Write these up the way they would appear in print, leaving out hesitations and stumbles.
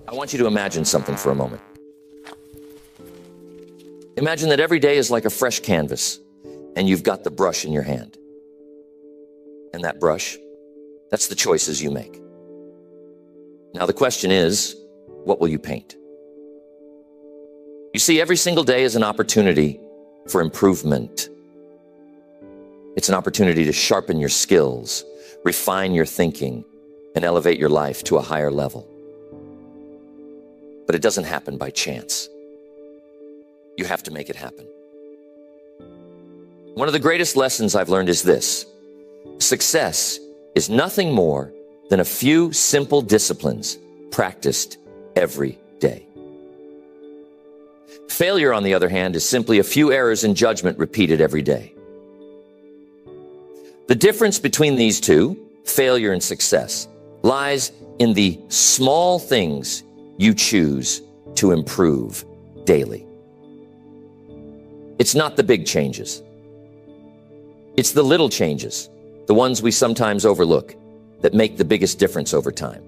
I want you to imagine something for a moment. Imagine that every day is like a fresh canvas, and you've got the brush in your hand. And that brush, that's the choices you make. Now the question is, what will you paint? You see, every single day is an opportunity for improvement. It's an opportunity to sharpen your skills, refine your thinking, and elevate your life to a higher level. But it doesn't happen by chance. You have to make it happen. One of the greatest lessons I've learned is this: success is nothing more than a few simple disciplines practiced every day. Failure, on the other hand, is simply a few errors in judgment repeated every day. The difference between these two, failure and success, lies in the small things you choose to improve daily. It's not the big changes. It's the little changes, the ones we sometimes overlook, that make the biggest difference over time.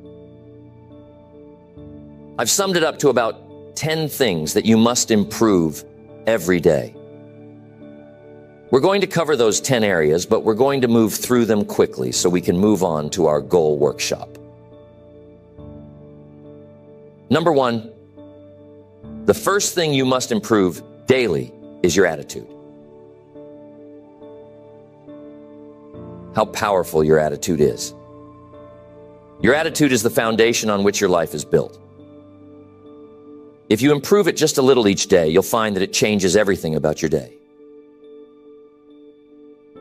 I've summed it up to about 10 things that you must improve every day. We're going to cover those 10 areas, but we're going to move through them quickly so we can move on to our goal workshop. Number one, the first thing you must improve daily is your attitude. How powerful your attitude is. Your attitude is the foundation on which your life is built. If you improve it just a little each day, you'll find that it changes everything about your day.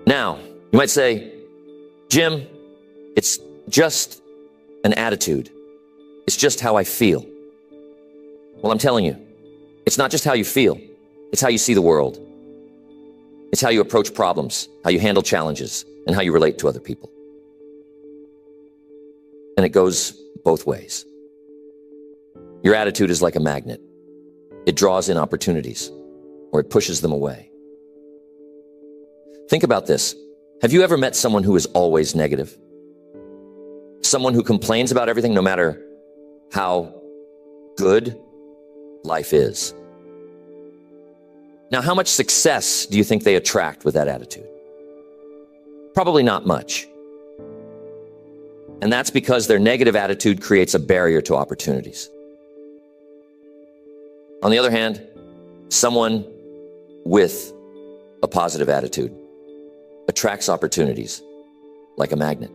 Now, you might say, Jim, it's just an attitude. It's just how I feel. Well, I'm telling you, it's not just how you feel. It's how you see the world. It's how you approach problems, how you handle challenges, and how you relate to other people. And it goes both ways. Your attitude is like a magnet. It draws in opportunities, or it pushes them away. Think about this. Have you ever met someone who is always negative? Someone who complains about everything no matter how good life is. Now, how much success do you think they attract with that attitude? Probably not much. And that's because their negative attitude creates a barrier to opportunities. On the other hand, someone with a positive attitude attracts opportunities like a magnet.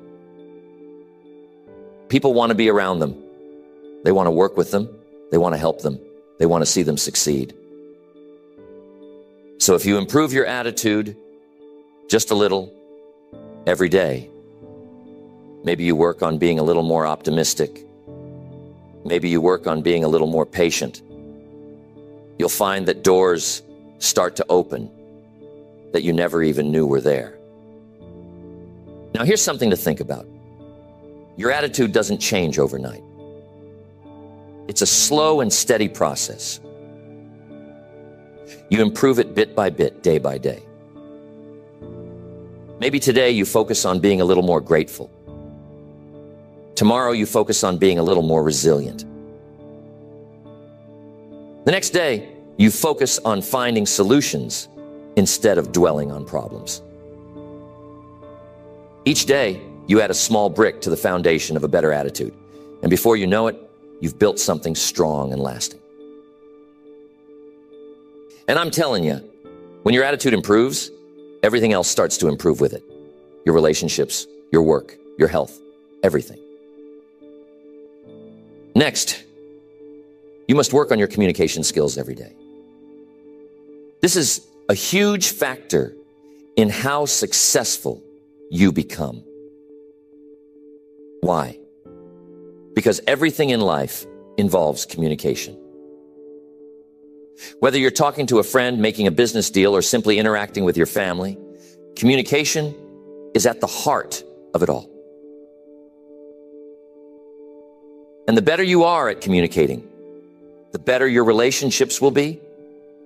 People want to be around them. They want to work with them. They want to help them. They want to see them succeed. So if you improve your attitude just a little every day, maybe you work on being a little more optimistic. Maybe you work on being a little more patient. You'll find that doors start to open that you never even knew were there. Now, here's something to think about. Your attitude doesn't change overnight. It's a slow and steady process. You improve it bit by bit, day by day. Maybe today you focus on being a little more grateful. Tomorrow you focus on being a little more resilient. The next day, you focus on finding solutions instead of dwelling on problems. Each day, you add a small brick to the foundation of a better attitude. And before you know it, you've built something strong and lasting. And I'm telling you, when your attitude improves, everything else starts to improve with it. Your relationships, your work, your health, everything. Next, you must work on your communication skills every day. This is a huge factor in how successful you become. Why? Because everything in life involves communication. Whether you're talking to a friend, making a business deal, or simply interacting with your family, communication is at the heart of it all. And the better you are at communicating, the better your relationships will be,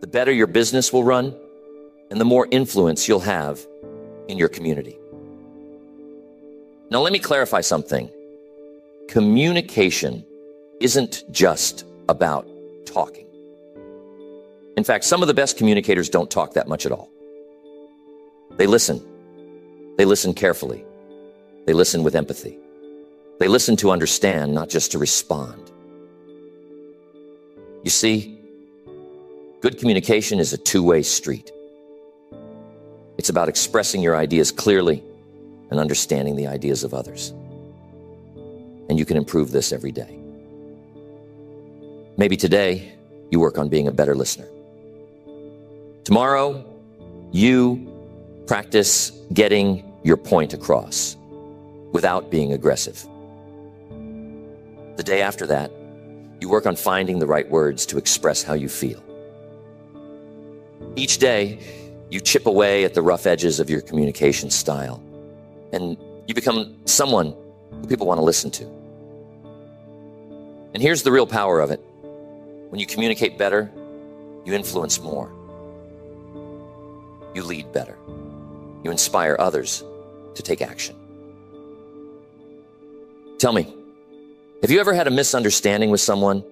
the better your business will run, and the more influence you'll have in your community. Now, let me clarify something. Communication isn't just about talking. In fact, some of the best communicators don't talk that much at all. They listen. They listen carefully. They listen with empathy. They listen to understand, not just to respond. You see, good communication is a two-way street. It's about expressing your ideas clearly and understanding the ideas of others. And you can improve this every day. Maybe today, you work on being a better listener. Tomorrow, you practice getting your point across without being aggressive. The day after that, you work on finding the right words to express how you feel. Each day, you chip away at the rough edges of your communication style, and you become someone who people want to listen to. And here's the real power of it. When you communicate better, you influence more. You lead better. You inspire others to take action. Tell me, have you ever had a misunderstanding with someone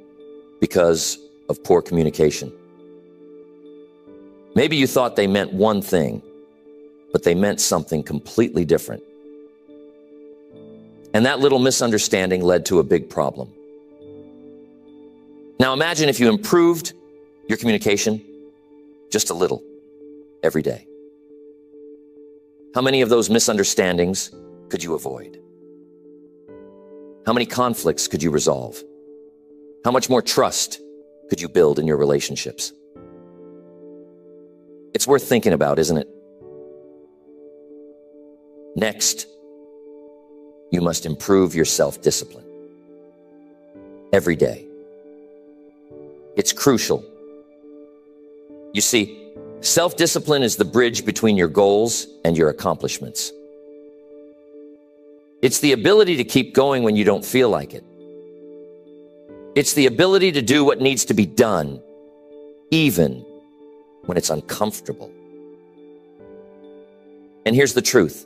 because of poor communication? Maybe you thought they meant one thing, but they meant something completely different. And that little misunderstanding led to a big problem. Now imagine if you improved your communication just a little every day. How many of those misunderstandings could you avoid? How many conflicts could you resolve? How much more trust could you build in your relationships? It's worth thinking about, isn't it? Next, you must improve your self-discipline every day. It's crucial. You see, self-discipline is the bridge between your goals and your accomplishments. It's the ability to keep going when you don't feel like it. It's the ability to do what needs to be done, even when it's uncomfortable. And here's the truth.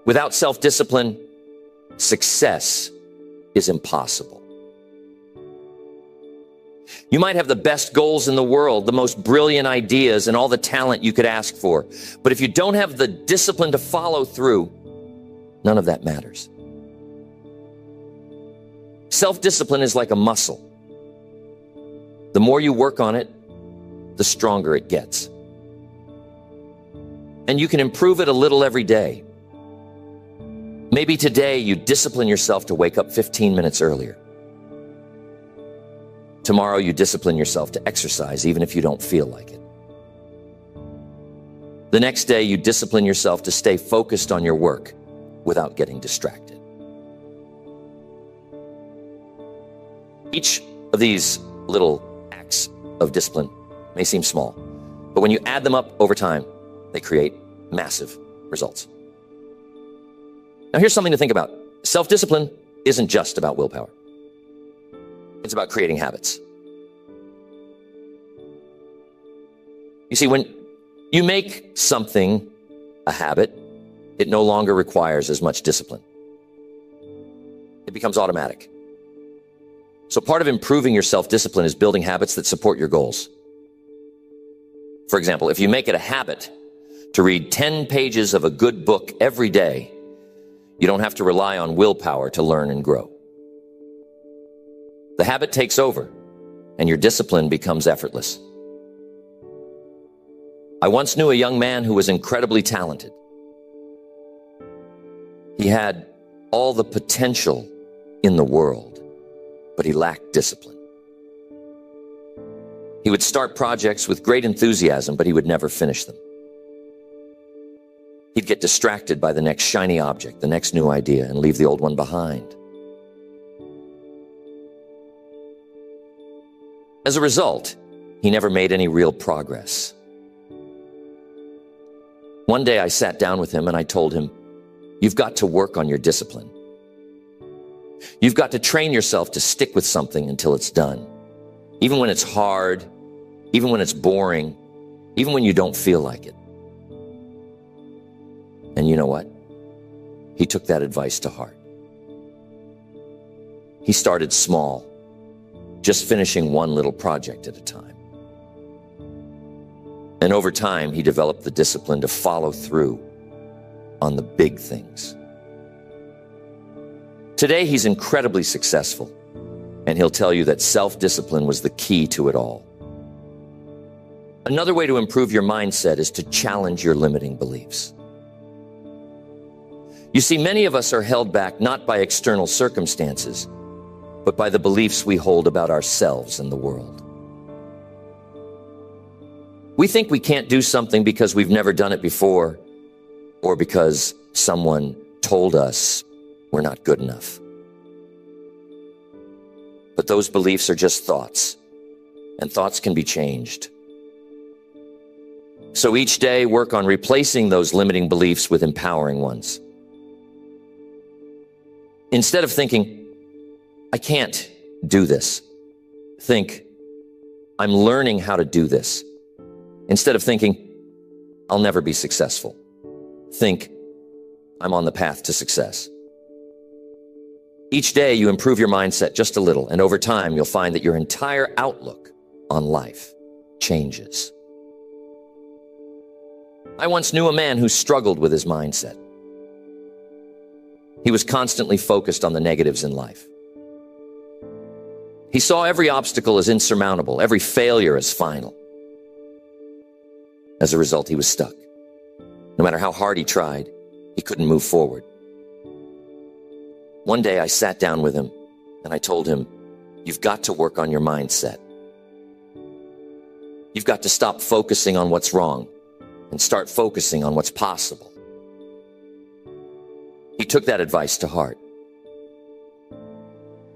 Without self-discipline, success is impossible. You might have the best goals in the world, the most brilliant ideas, and all the talent you could ask for. But if you don't have the discipline to follow through, none of that matters. Self-discipline is like a muscle. The more you work on it, the stronger it gets. And you can improve it a little every day. Maybe today you discipline yourself to wake up 15 minutes earlier. Tomorrow you discipline yourself to exercise even if you don't feel like it. The next day you discipline yourself to stay focused on your work without getting distracted. Each of these little acts of discipline may seem small, but when you add them up over time, they create massive results. Now here's something to think about. Self-discipline isn't just about willpower. It's about creating habits. You see, when you make something a habit, it no longer requires as much discipline. It becomes automatic. So part of improving your self-discipline is building habits that support your goals. For example, if you make it a habit to read 10 pages of a good book every day, you don't have to rely on willpower to learn and grow. The habit takes over, and your discipline becomes effortless. I once knew a young man who was incredibly talented. He had all the potential in the world, but he lacked discipline. He would start projects with great enthusiasm, but he would never finish them. He'd get distracted by the next shiny object, the next new idea, and leave the old one behind. As a result, he never made any real progress. One day I sat down with him and I told him, "You've got to work on your discipline. You've got to train yourself to stick with something until it's done. Even when it's hard, even when it's boring, even when you don't feel like it." And you know what? He took that advice to heart. He started small, just finishing one little project at a time. And over time, he developed the discipline to follow through on the big things. Today, he's incredibly successful, and he'll tell you that self-discipline was the key to it all. Another way to improve your mindset is to challenge your limiting beliefs. You see, many of us are held back not by external circumstances, but by the beliefs we hold about ourselves and the world. We think we can't do something because we've never done it before, or because someone told us we're not good enough. But those beliefs are just thoughts, and thoughts can be changed. So each day, work on replacing those limiting beliefs with empowering ones. Instead of thinking, I can't do this, think, I'm learning how to do this. Instead of thinking, I'll never be successful, think, I'm on the path to success. Each day you improve your mindset just a little, and over time you'll find that your entire outlook on life changes. I once knew a man who struggled with his mindset. He was constantly focused on the negatives in life. He saw every obstacle as insurmountable, every failure as final. As a result, he was stuck. No matter how hard he tried, he couldn't move forward. One day I sat down with him and I told him, you've got to work on your mindset. You've got to stop focusing on what's wrong and start focusing on what's possible. He took that advice to heart.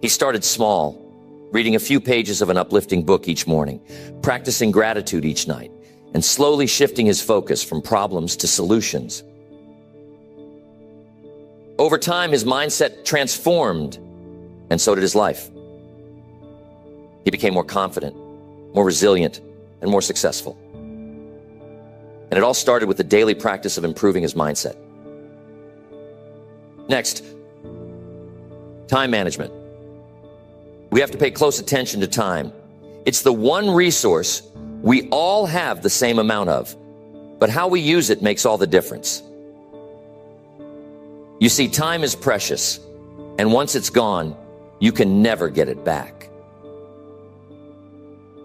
He started small, reading a few pages of an uplifting book each morning, practicing gratitude each night, and slowly shifting his focus from problems to solutions. Over time, his mindset transformed, and so did his life. He became more confident, more resilient, and more successful. And it all started with the daily practice of improving his mindset. Next, time management. We have to pay close attention to time. It's the one resource we all have the same amount of, but how we use it makes all the difference. You see, time is precious, and once it's gone, you can never get it back.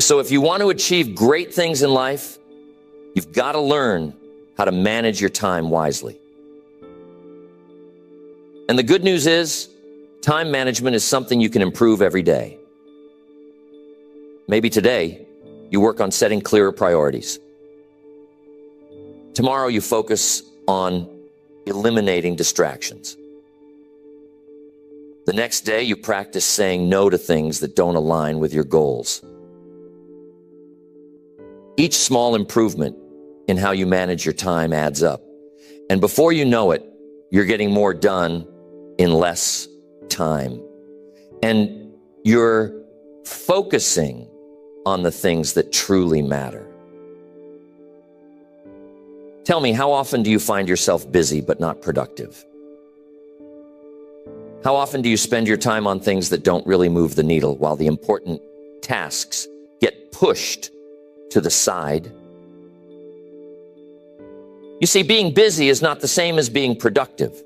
So if you want to achieve great things in life, you've got to learn how to manage your time wisely. And the good news is, time management is something you can improve every day. Maybe today, you work on setting clearer priorities. Tomorrow, you focus on eliminating distractions. The next day, you practice saying no to things that don't align with your goals. Each small improvement in how you manage your time adds up. And before you know it, you're getting more done in less time. And you're focusing on the things that truly matter. Tell me, how often do you find yourself busy but not productive? How often do you spend your time on things that don't really move the needle while the important tasks get pushed to the side? You see, being busy is not the same as being productive.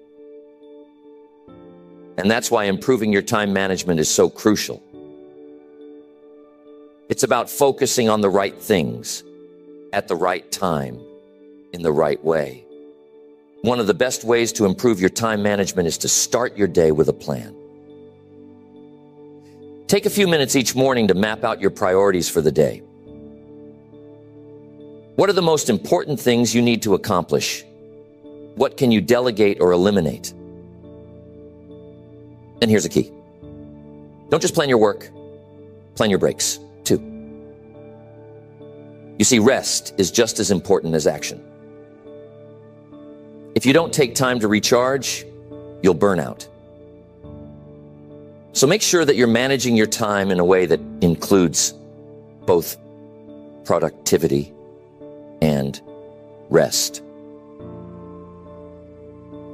And that's why improving your time management is so crucial. It's about focusing on the right things at the right time in the right way. One of the best ways to improve your time management is to start your day with a plan. Take a few minutes each morning to map out your priorities for the day. What are the most important things you need to accomplish? What can you delegate or eliminate? And here's a key. Don't just plan your work, plan your breaks too. You see, rest is just as important as action. If you don't take time to recharge, you'll burn out. So make sure that you're managing your time in a way that includes both productivity and rest.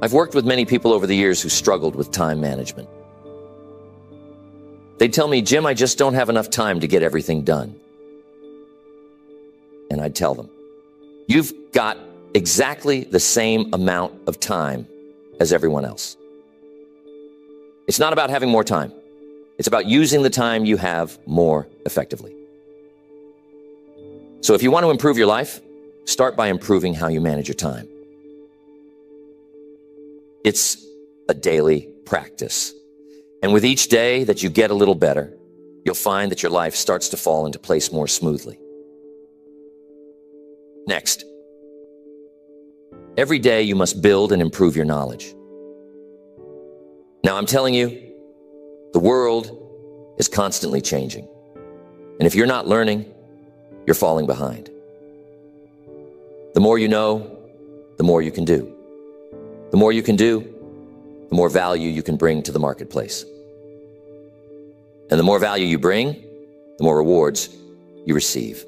I've worked with many people over the years who struggled with time management. They'd tell me, Jim, I just don't have enough time to get everything done. And I'd tell them, you've got exactly the same amount of time as everyone else. It's not about having more time. It's about using the time you have more effectively. So if you want to improve your life, start by improving how you manage your time. It's a daily practice. And with each day that you get a little better, you'll find that your life starts to fall into place more smoothly. Next, every day you must build and improve your knowledge. Now, I'm telling you, the world is constantly changing. And if you're not learning, you're falling behind. The more you know, the more you can do. The more you can do, the more value you can bring to the marketplace. And the more value you bring, the more rewards you receive.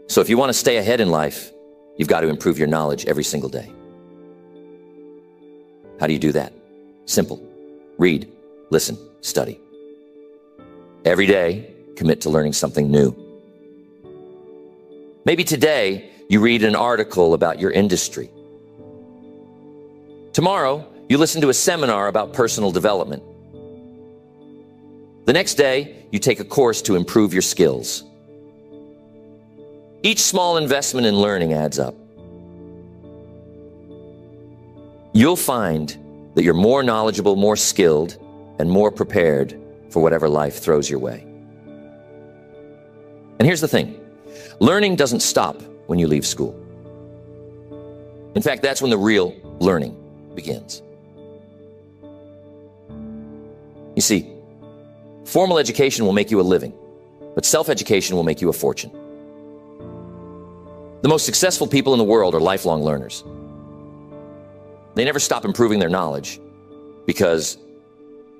So if you want to stay ahead in life, you've got to improve your knowledge every single day. How do you do that? Simple. Read, listen, study. Every day, commit to learning something new. Maybe today, you read an article about your industry. Tomorrow, you listen to a seminar about personal development. The next day, you take a course to improve your skills. Each small investment in learning adds up. You'll find that you're more knowledgeable, more skilled, and more prepared for whatever life throws your way. And here's the thing. Learning doesn't stop when you leave school. In fact, that's when the real learning begins. You see, formal education will make you a living, but self-education will make you a fortune. The most successful people in the world are lifelong learners. They never stop improving their knowledge because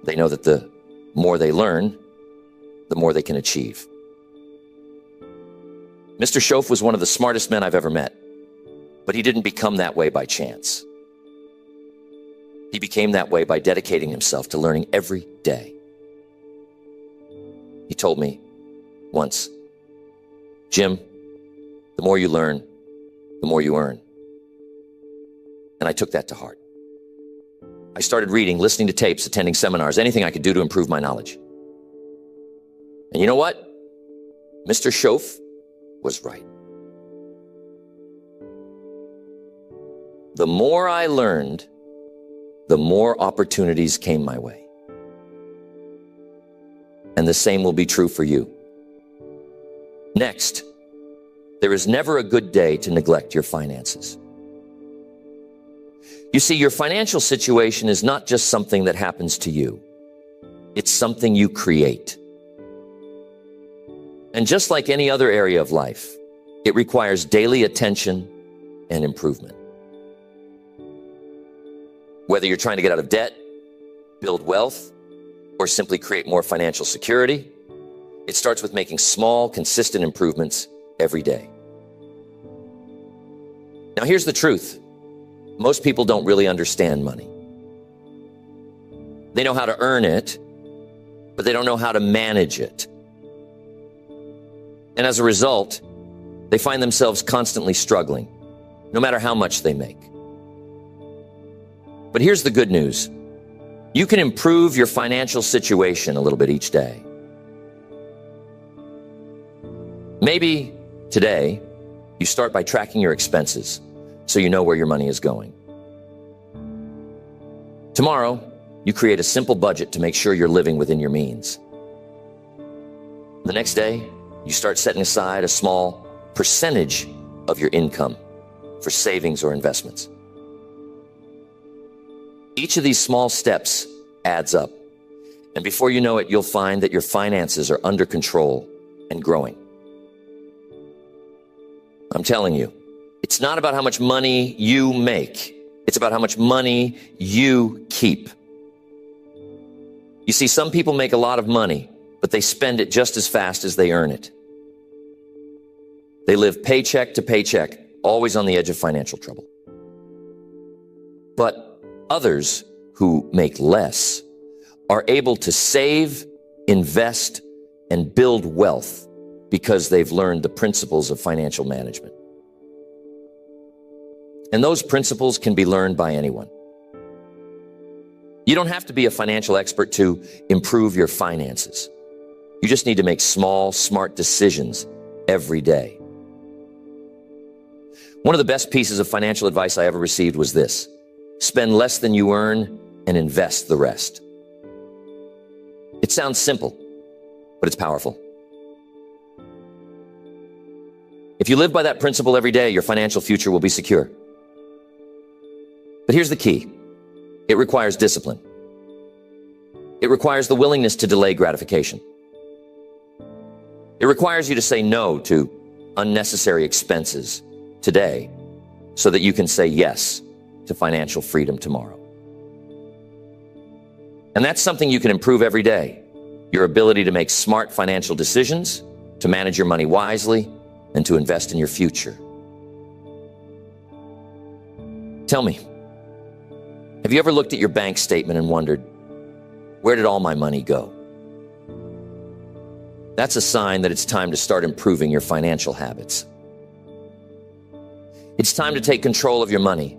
they know that the more they learn, the more they can achieve. Mr. Schoaf was one of the smartest men I've ever met, but he didn't become that way by chance. He became that way by dedicating himself to learning every day. He told me once, Jim, the more you learn, the more you earn. And I took that to heart. I started reading, listening to tapes, attending seminars, anything I could do to improve my knowledge. And you know what? Mr. Schoaf was right. The more I learned, the more opportunities came my way. And the same will be true for you. Next, there is never a good day to neglect your finances. You see, your financial situation is not just something that happens to you. It's something you create. And just like any other area of life, it requires daily attention and improvement. Whether you're trying to get out of debt, build wealth, or simply create more financial security, it starts with making small, consistent improvements every day. Now, here's the truth. Most people don't really understand money. They know how to earn it, but they don't know how to manage it. And as a result, they find themselves constantly struggling, no matter how much they make. But here's the good news. You can improve your financial situation a little bit each day. Maybe today, you start by tracking your expenses so you know where your money is going. Tomorrow, you create a simple budget to make sure you're living within your means. The next day, you start setting aside a small percentage of your income for savings or investments. Each of these small steps adds up. And before you know it, you'll find that your finances are under control and growing. I'm telling you, it's not about how much money you make. It's about how much money you keep. You see, some people make a lot of money, but they spend it just as fast as they earn it. They live paycheck to paycheck, always on the edge of financial trouble. But others who make less are able to save, invest, and build wealth because they've learned the principles of financial management. And those principles can be learned by anyone. You don't have to be a financial expert to improve your finances. You just need to make small, smart decisions every day. One of the best pieces of financial advice I ever received was this: spend less than you earn and invest the rest. It sounds simple, but it's powerful. If you live by that principle every day, your financial future will be secure. But here's the key. It requires discipline. It requires the willingness to delay gratification. It requires you to say no to unnecessary expenses today so that you can say yes to financial freedom tomorrow. And that's something you can improve every day. Your ability to make smart financial decisions, to manage your money wisely, and to invest in your future. Tell me, have you ever looked at your bank statement and wondered, where did all my money go? That's a sign that it's time to start improving your financial habits. It's time to take control of your money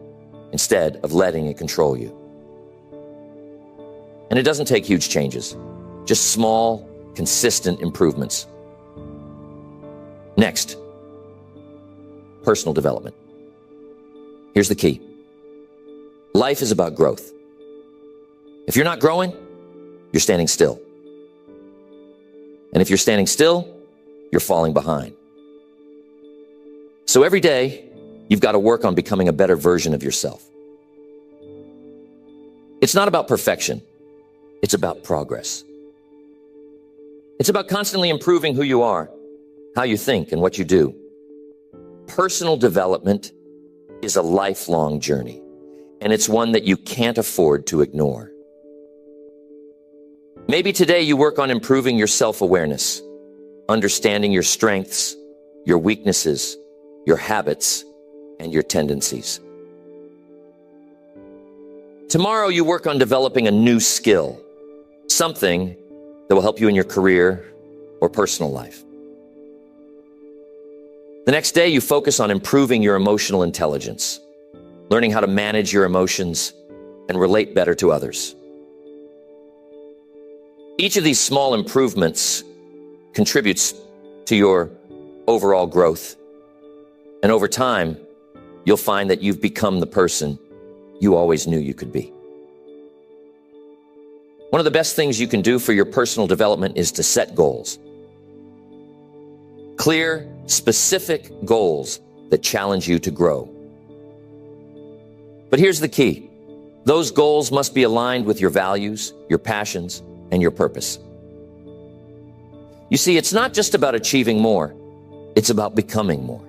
instead of letting it control you. And it doesn't take huge changes, just small, consistent improvements. Next, personal development. Here's the key. Life is about growth. If you're not growing, you're standing still. And if you're standing still, you're falling behind. So every day, you've got to work on becoming a better version of yourself. It's not about perfection. It's about progress. It's about constantly improving who you are, how you think, and what you do. Personal development is a lifelong journey, and it's one that you can't afford to ignore. Maybe today you work on improving your self-awareness, understanding your strengths, your weaknesses, your habits, and your tendencies. Tomorrow you work on developing a new skill, something that will help you in your career or personal life. The next day you focus on improving your emotional intelligence, learning how to manage your emotions and relate better to others. Each of these small improvements contributes to your overall growth. And over time, you'll find that you've become the person you always knew you could be. One of the best things you can do for your personal development is to set goals. Clear, specific goals that challenge you to grow. But here's the key. Those goals must be aligned with your values, your passions, and your purpose. You see, it's not just about achieving more. It's about becoming more.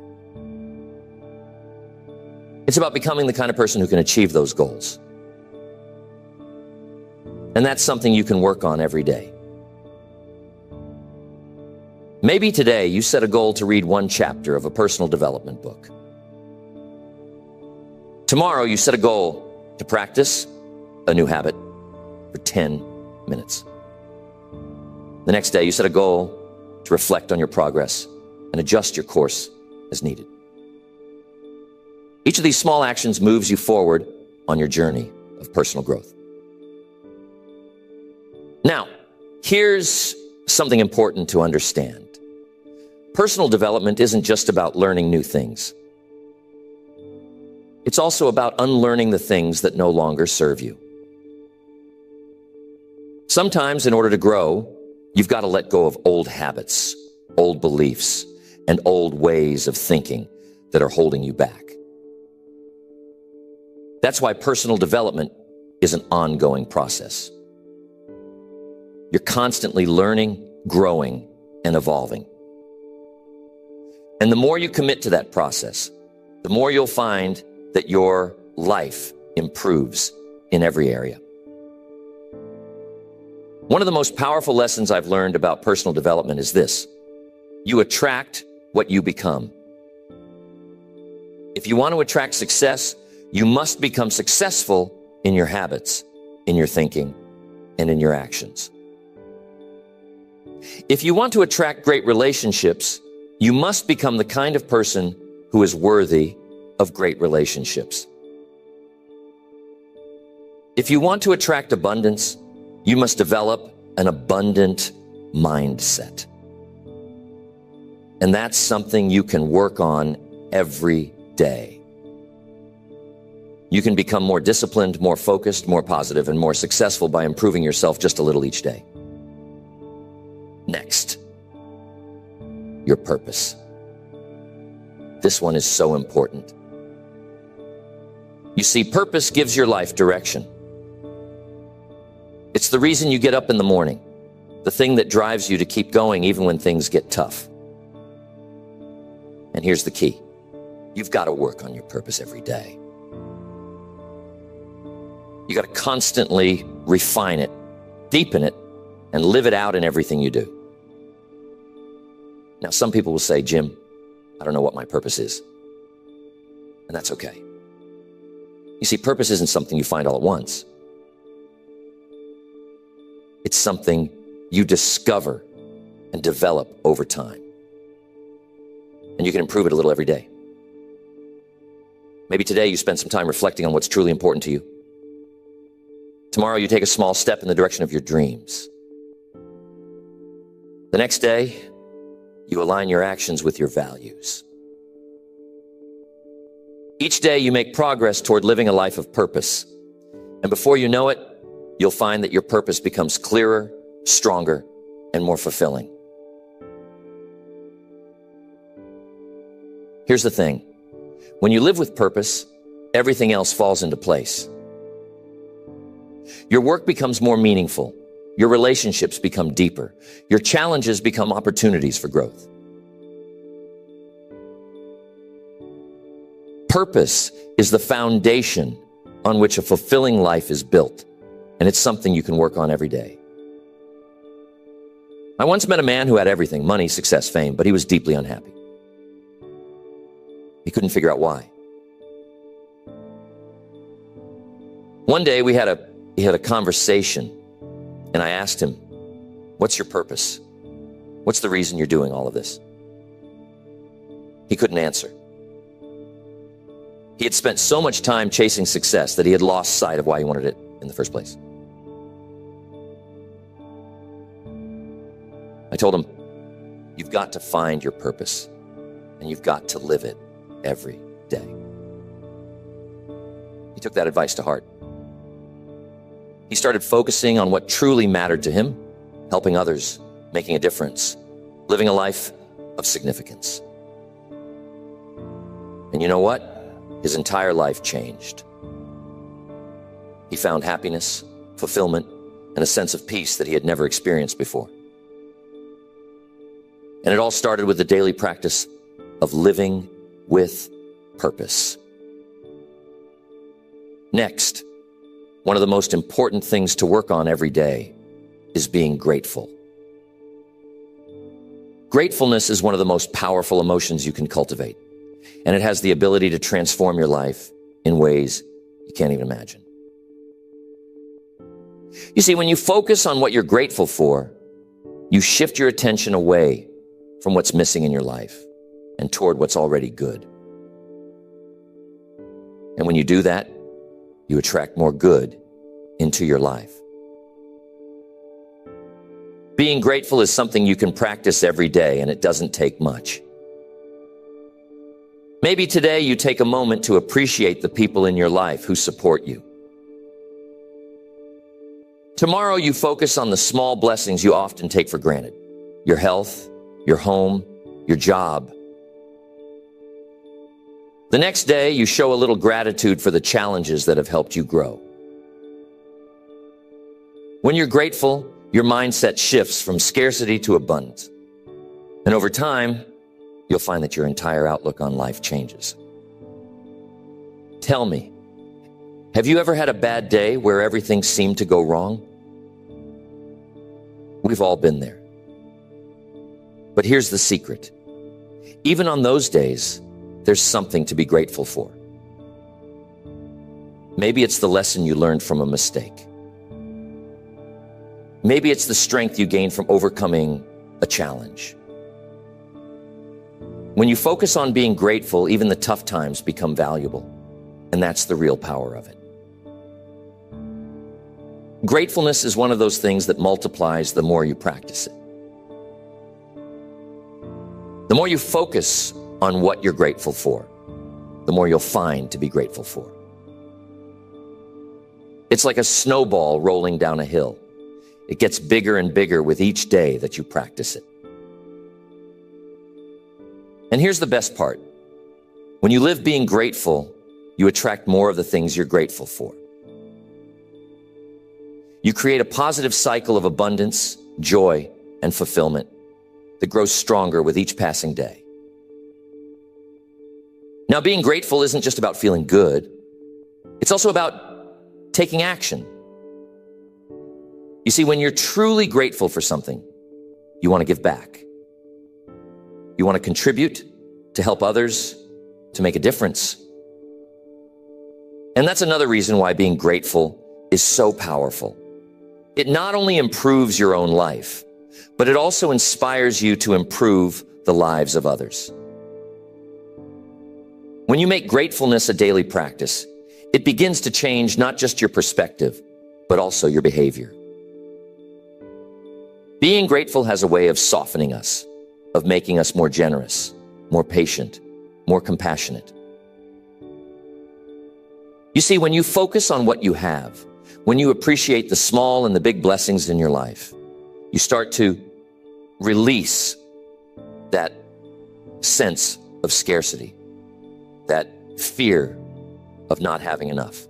It's about becoming the kind of person who can achieve those goals. And that's something you can work on every day. Maybe today you set a goal to read one chapter of a personal development book. Tomorrow you set a goal to practice a new habit for 10 minutes. The next day you set a goal to reflect on your progress and adjust your course as needed. Each of these small actions moves you forward on your journey of personal growth. Now, here's something important to understand. Personal development isn't just about learning new things. It's also about unlearning the things that no longer serve you. Sometimes, in order to grow, you've got to let go of old habits, old beliefs, and old ways of thinking that are holding you back. That's why personal development is an ongoing process. You're constantly learning, growing, and evolving. And the more you commit to that process, the more you'll find that your life improves in every area. One of the most powerful lessons I've learned about personal development is this: you attract what you become. If you want to attract success, you must become successful in your habits, in your thinking, and in your actions. If you want to attract great relationships, you must become the kind of person who is worthy of great relationships. If you want to attract abundance, you must develop an abundant mindset. And that's something you can work on every day. You can become more disciplined, more focused, more positive, and more successful by improving yourself just a little each day. Next, your purpose. This one is so important. You see, purpose gives your life direction. It's the reason you get up in the morning, the thing that drives you to keep going even when things get tough. And here's the key. You've got to work on your purpose every day. You got to constantly refine it, deepen it, and live it out in everything you do. Now, some people will say, Jim, I don't know what my purpose is. And that's okay. You see, purpose isn't something you find all at once. It's something you discover and develop over time. And you can improve it a little every day. Maybe today you spend some time reflecting on what's truly important to you. Tomorrow you take a small step in the direction of your dreams. The next day, you align your actions with your values. Each day you make progress toward living a life of purpose. And before you know it, you'll find that your purpose becomes clearer, stronger, and more fulfilling. Here's the thing. When you live with purpose, everything else falls into place. Your work becomes more meaningful. Your relationships become deeper. Your challenges become opportunities for growth. Purpose is the foundation on which a fulfilling life is built, and it's something you can work on every day. I once met a man who had everything, money, success, fame, but he was deeply unhappy. He couldn't figure out why. One day he had a conversation, and I asked him, what's your purpose? What's the reason you're doing all of this? He couldn't answer. He had spent so much time chasing success that he had lost sight of why he wanted it in the first place. I told him, you've got to find your purpose, and you've got to live it every day. He took that advice to heart. He started focusing on what truly mattered to him, helping others, making a difference, living a life of significance. And you know what? His entire life changed. He found happiness, fulfillment, and a sense of peace that he had never experienced before. And it all started with the daily practice of living with purpose. Next, one of the most important things to work on every day is being grateful. Gratefulness is one of the most powerful emotions you can cultivate, and it has the ability to transform your life in ways you can't even imagine. You see, when you focus on what you're grateful for, you shift your attention away from what's missing in your life and toward what's already good. And when you do that, you attract more good into your life. Being grateful is something you can practice every day, and it doesn't take much. Maybe today you take a moment to appreciate the people in your life who support you. Tomorrow you focus on the small blessings you often take for granted. Your health, your home, your job. The next day you show a little gratitude for the challenges that have helped you grow. When you're grateful, your mindset shifts from scarcity to abundance. And over time, you'll find that your entire outlook on life changes. Tell me, have you ever had a bad day where everything seemed to go wrong? We've all been there. But here's the secret. Even on those days, there's something to be grateful for. Maybe it's the lesson you learned from a mistake. Maybe it's the strength you gain from overcoming a challenge. When you focus on being grateful, even the tough times become valuable. And that's the real power of it. Gratefulness is one of those things that multiplies the more you practice it. The more you focus on what you're grateful for, the more you'll find to be grateful for. It's like a snowball rolling down a hill. It gets bigger and bigger with each day that you practice it. And here's the best part. When you live being grateful, you attract more of the things you're grateful for. You create a positive cycle of abundance, joy, and fulfillment that grows stronger with each passing day. Now, being grateful isn't just about feeling good. It's also about taking action. You see, when you're truly grateful for something, you want to give back. You want to contribute, to help others, to make a difference. And that's another reason why being grateful is so powerful. It not only improves your own life, but it also inspires you to improve the lives of others. When you make gratefulness a daily practice, it begins to change not just your perspective, but also your behavior. Being grateful has a way of softening us, of making us more generous, more patient, more compassionate. You see, when you focus on what you have, when you appreciate the small and the big blessings in your life, you start to release that sense of scarcity, that fear of not having enough.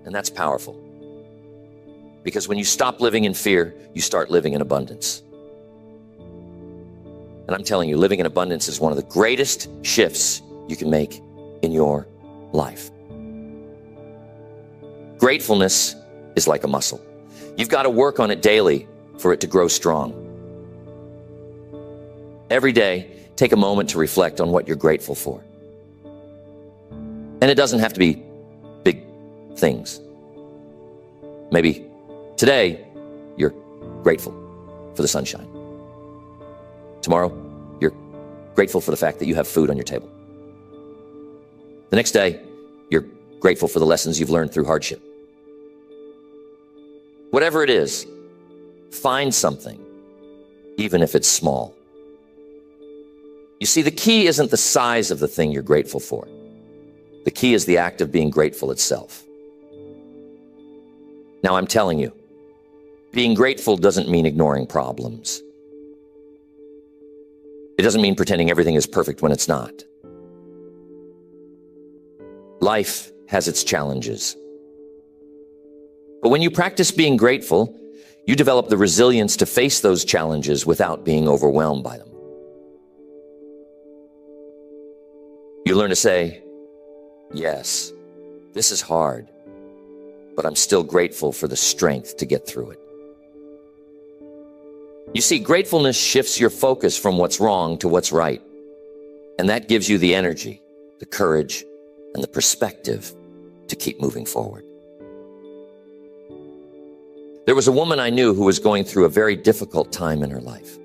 And that's powerful. Because when you stop living in fear, you start living in abundance. And I'm telling you, living in abundance is one of the greatest shifts you can make in your life. Gratefulness is like a muscle. You've got to work on it daily for it to grow strong. Every day, take a moment to reflect on what you're grateful for. And it doesn't have to be big things. Maybe today, you're grateful for the sunshine. Tomorrow, you're grateful for the fact that you have food on your table. The next day, you're grateful for the lessons you've learned through hardship. Whatever it is, find something, even if it's small. You see, the key isn't the size of the thing you're grateful for. The key is the act of being grateful itself. Now, I'm telling you, being grateful doesn't mean ignoring problems. It doesn't mean pretending everything is perfect when it's not. Life has its challenges. But when you practice being grateful, you develop the resilience to face those challenges without being overwhelmed by them. You learn to say, yes, this is hard, but I'm still grateful for the strength to get through it. You see, gratefulness shifts your focus from what's wrong to what's right. And that gives you the energy, the courage, and the perspective to keep moving forward. There was a woman I knew who was going through a very difficult time in her life.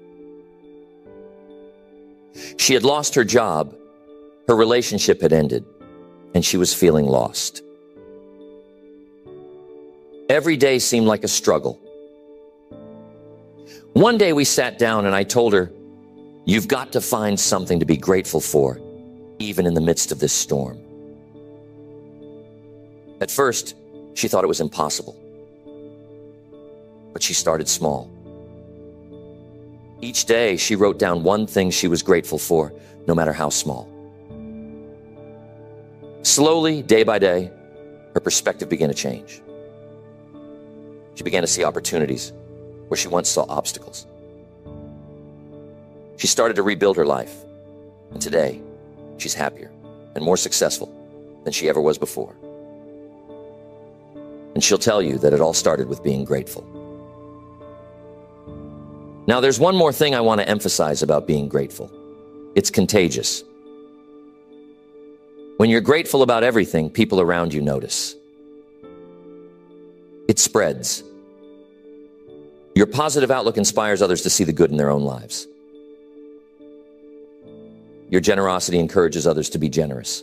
She had lost her job, her relationship had ended, and she was feeling lost. Every day seemed like a struggle. One day we sat down and I told her, you've got to find something to be grateful for, even in the midst of this storm. At first, she thought it was impossible. But she started small. Each day, she wrote down one thing she was grateful for, no matter how small. Slowly, day by day, her perspective began to change. She began to see opportunities where she once saw obstacles. She started to rebuild her life, and today, she's happier and more successful than she ever was before. And she'll tell you that it all started with being grateful. Now, there's one more thing I want to emphasize about being grateful. It's contagious. When you're grateful about everything, people around you notice. It spreads. Your positive outlook inspires others to see the good in their own lives. Your generosity encourages others to be generous.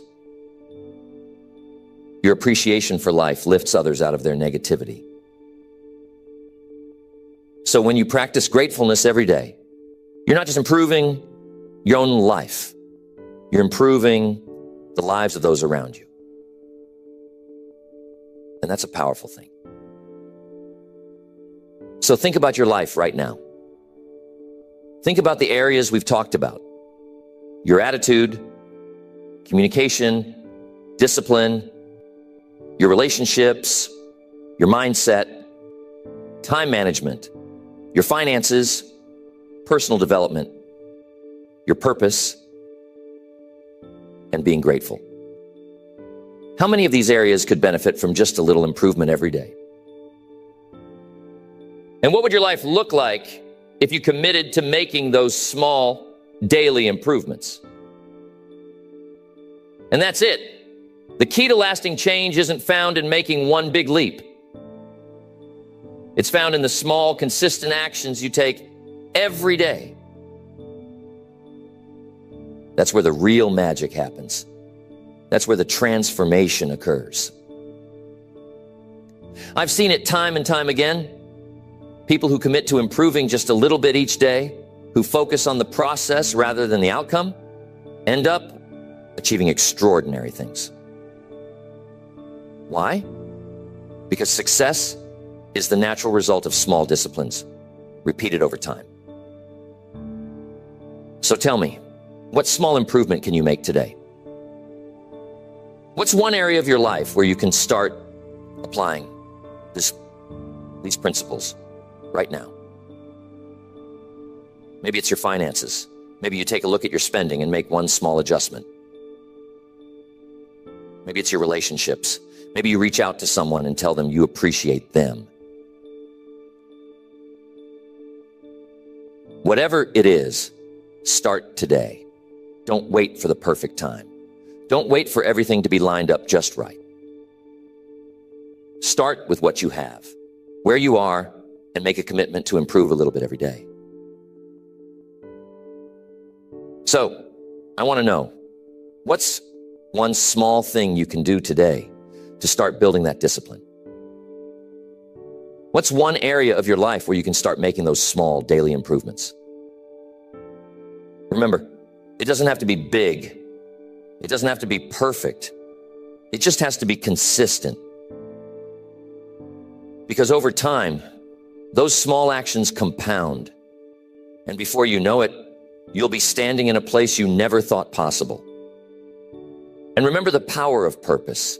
Your appreciation for life lifts others out of their negativity. So when you practice gratefulness every day, you're not just improving your own life, you're improving the lives of those around you. And that's a powerful thing. So think about your life right now. Think about the areas we've talked about. Your attitude, communication, discipline, your relationships, your mindset, time management, your finances, personal development, your purpose, and being grateful. How many of these areas could benefit from just a little improvement every day? And what would your life look like if you committed to making those small daily improvements? And that's it. The key to lasting change isn't found in making one big leap. It's found in the small, consistent actions you take every day. That's where the real magic happens. That's where the transformation occurs. I've seen it time and time again. People who commit to improving just a little bit each day, who focus on the process rather than the outcome, end up achieving extraordinary things. Why? Because success is the natural result of small disciplines, repeated over time. So tell me, what small improvement can you make today? What's one area of your life where you can start applying these principles right now? Maybe it's your finances. Maybe you take a look at your spending and make one small adjustment. Maybe it's your relationships. Maybe you reach out to someone and tell them you appreciate them. Whatever it is, start today. Don't wait for the perfect time. Don't wait for everything to be lined up just right. Start with what you have, where you are, and make a commitment to improve a little bit every day. So, I want to know, what's one small thing you can do today to start building that discipline? What's one area of your life where you can start making those small daily improvements? Remember, it doesn't have to be big. It doesn't have to be perfect. It just has to be consistent. Because over time, those small actions compound. And before you know it, you'll be standing in a place you never thought possible. And remember the power of purpose.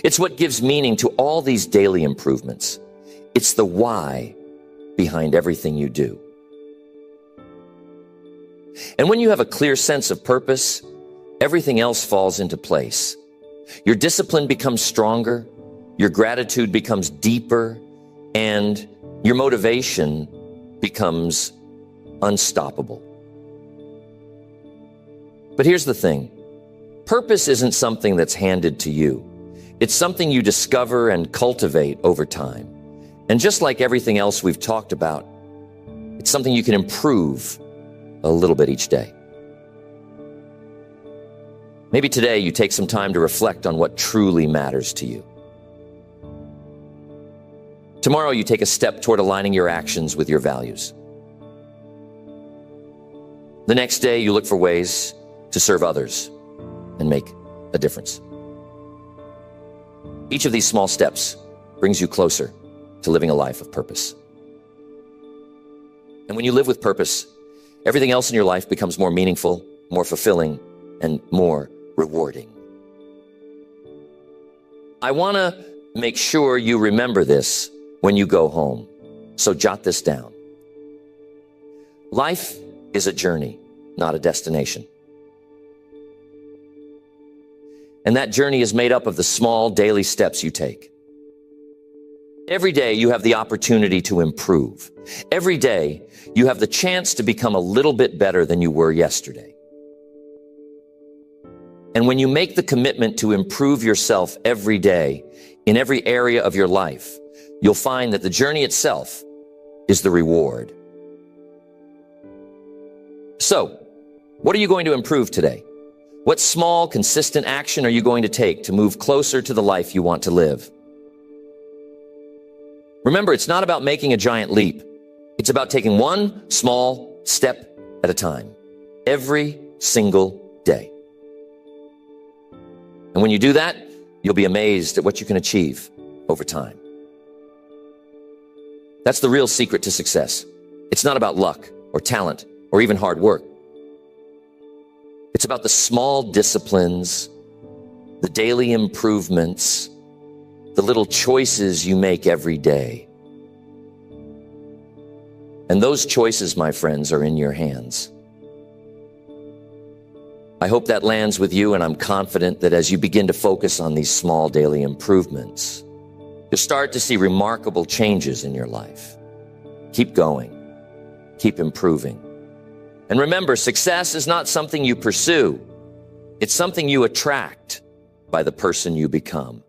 It's what gives meaning to all these daily improvements. It's the why behind everything you do. And when you have a clear sense of purpose, everything else falls into place. Your discipline becomes stronger, your gratitude becomes deeper, and your motivation becomes unstoppable. But here's the thing. Purpose isn't something that's handed to you. It's something you discover and cultivate over time. And just like everything else we've talked about, it's something you can improve a little bit each day. Maybe today you take some time to reflect on what truly matters to you. Tomorrow you take a step toward aligning your actions with your values. The next day you look for ways to serve others and make a difference. Each of these small steps brings you closer to living a life of purpose. And when you live with purpose, everything else in your life becomes more meaningful, more fulfilling, and more rewarding. I want to make sure you remember this when you go home, so jot this down. Life is a journey, not a destination. And that journey is made up of the small daily steps you take. Every day you have the opportunity to improve. Every day you have the chance to become a little bit better than you were yesterday. And when you make the commitment to improve yourself every day in every area of your life, you'll find that the journey itself is the reward. So, what are you going to improve today? What small, consistent action are you going to take to move closer to the life you want to live? Remember, it's not about making a giant leap. It's about taking one small step at a time, every single day. And when you do that, you'll be amazed at what you can achieve over time. That's the real secret to success. It's not about luck or talent or even hard work. It's about the small disciplines, the daily improvements, the little choices you make every day. And those choices, my friends, are in your hands. I hope that lands with you, and I'm confident that as you begin to focus on these small daily improvements, you'll start to see remarkable changes in your life. Keep going. Keep improving. And remember, success is not something you pursue. It's something you attract by the person you become.